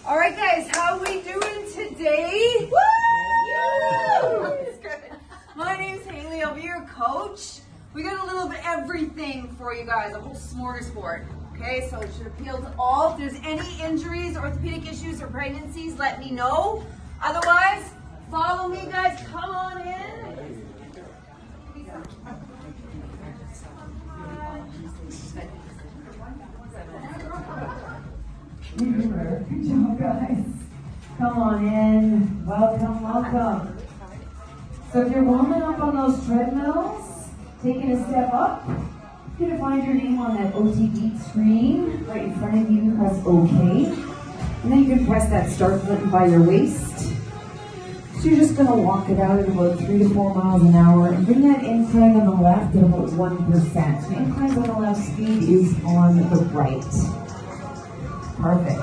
All right, guys, how we doing today? Woo! My name's Hayley. I'll be your coach. We got a little bit everything for you guys, a whole smorgasbord. Okay, so it should appeal to all. If there's any injuries, orthopedic issues, or pregnancies, let me know. Otherwise, follow me, guys. Come on in. Good job, guys. Come on in. Welcome, welcome. So if you're warming up on those treadmills, taking a step up, you're going to find your name on that OT screen right in front of you. Press OK. And then you can press that start button by your waist. So you're just going to walk it out at about 3 to 4 miles an hour and bring that incline on the left at about 1%. The incline on the left, speed is on the right. Perfect.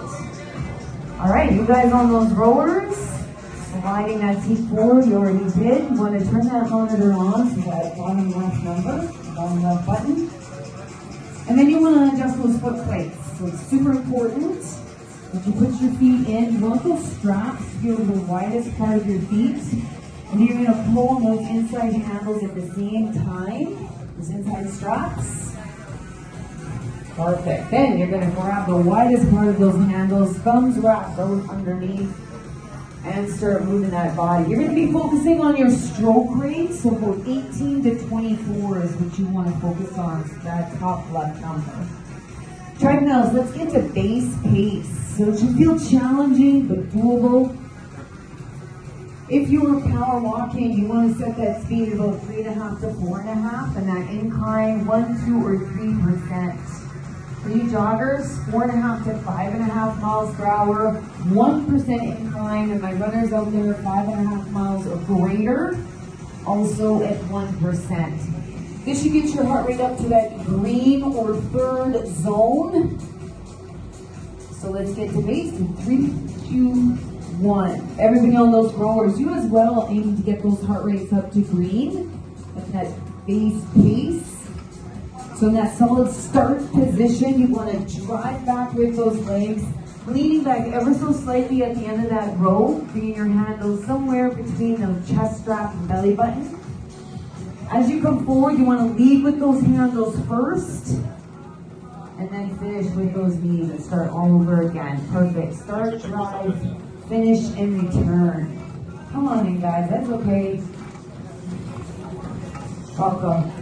All right, you guys on those rowers, sliding that seat forward, you already did. You want to turn that monitor on to that bottom left number, bottom left button. And then you want to adjust those foot plates. So it's super important that you put your feet in. You want those straps to be over the widest part of your feet. And you're going to pull on those inside handles at the same time, those inside straps. Perfect. Then you're going to grab the widest part of those handles, thumbs wrapped those underneath, and start moving that body. You're going to be focusing on your stroke rate, so about 18 to 24 is what you want to focus on, so that top left number. Treadmills, let's get to base pace. So it should feel challenging but doable. If you were power walking, you want to set that speed at about 3.5 to 4.5, and that incline 1, 2, or 3%. For you joggers, 4.5 to 5.5 miles per hour, 1% incline, and my runners out there, 5.5 miles or greater, also at 1%. This should get your heart rate up to that green or third zone. So let's get to base in 3, 2, 1. Everybody on those rowers, you as well aiming to get those heart rates up to green at that base pace. So in that solid start position, you want to drive back with those legs, leaning back ever so slightly at the end of that row, bringing your handles somewhere between the chest strap and belly button. As you come forward, you want to lead with those handles first, and then finish with those knees and start all over again. Perfect. Start, drive, finish, and return. Come on in, guys. That's okay. Welcome.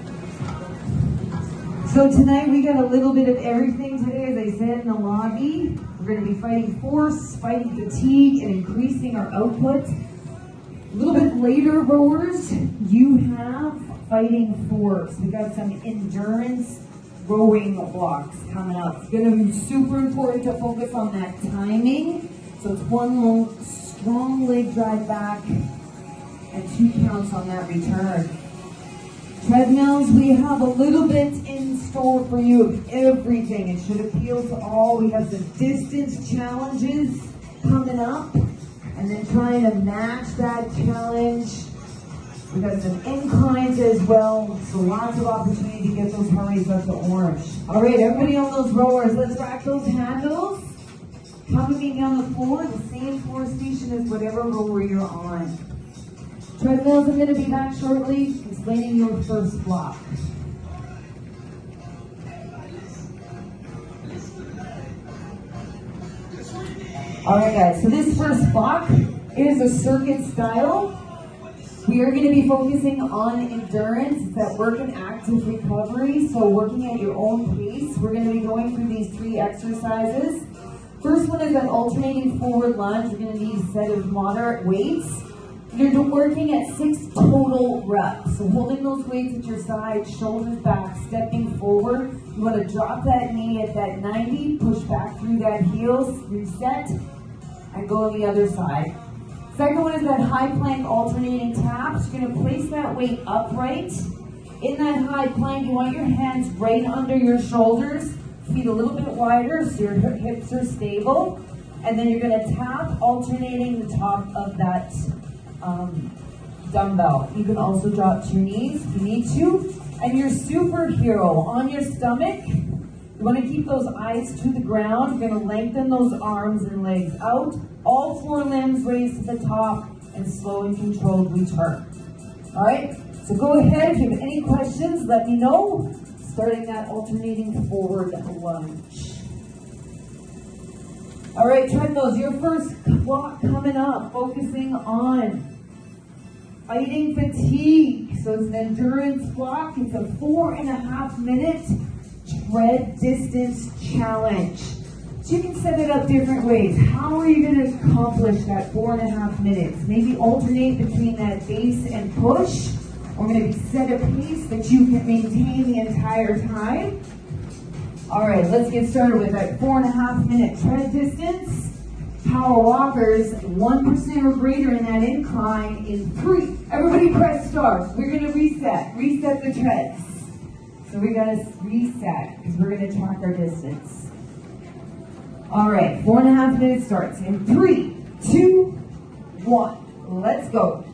So tonight we got a little bit of everything today, as I said in the lobby. We're going to be fighting force, fighting fatigue, and increasing our output. A little bit later, rowers, you have fighting force. We got some endurance rowing blocks coming up. It's going to be super important to focus on that timing. So it's one long, strong leg drive back and 2 counts on that return. Treadmills, we have a little bit in store for you of everything. It should appeal to all. We have some distance challenges coming up, and then trying to match that challenge. We got some inclines as well, so lots of opportunity to get those heart rates up to orange. All right, everybody on those rowers, let's rack those handles. Coming down the floor, the same floor station as whatever rower you're on. Treadmills, I'm going to be back shortly explaining your first block. Alright guys, so this first block is a circuit style. We are going to be focusing on endurance. It's that work and active recovery, so working at your own pace. We're going to be going through these 3 exercises. First one is an alternating forward lunge. We're going to need a set of moderate weights. You're working at 6 total reps. So holding those weights at your side, shoulders back, stepping forward. You want to drop that knee at that 90, push back through that heels, reset, and go on the other side. Second one is that high plank alternating taps. You're going to place that weight upright. In that high plank, you want your hands right under your shoulders, feet a little bit wider so your hips are stable. And then you're going to tap, alternating the top of that dumbbell. You can also drop to your knees if you need to. And your superhero on your stomach, You want to keep those eyes to the ground. You're going to lengthen those arms and legs out. All 4 limbs raised to the top and slow and controlled return. All right, so go ahead. If you have any questions, let me know. Starting that alternating forward lunge. All right, treadmills, your first block coming up, focusing on fighting fatigue. So it's an endurance block. It's a 4.5 minute tread distance challenge. So you can set it up different ways. How are you going to accomplish that 4.5 minutes? Maybe alternate between that base and push, or maybe set a pace that you can maintain the entire time. All right, let's get started with that 4.5 minute tread distance. Power walkers, 1% or greater in that incline in 3. Everybody press start. We're going to reset the treads. So we got to reset because we're going to track our distance. All right, 4.5 minutes starts in 3, 2, 1. Let's go.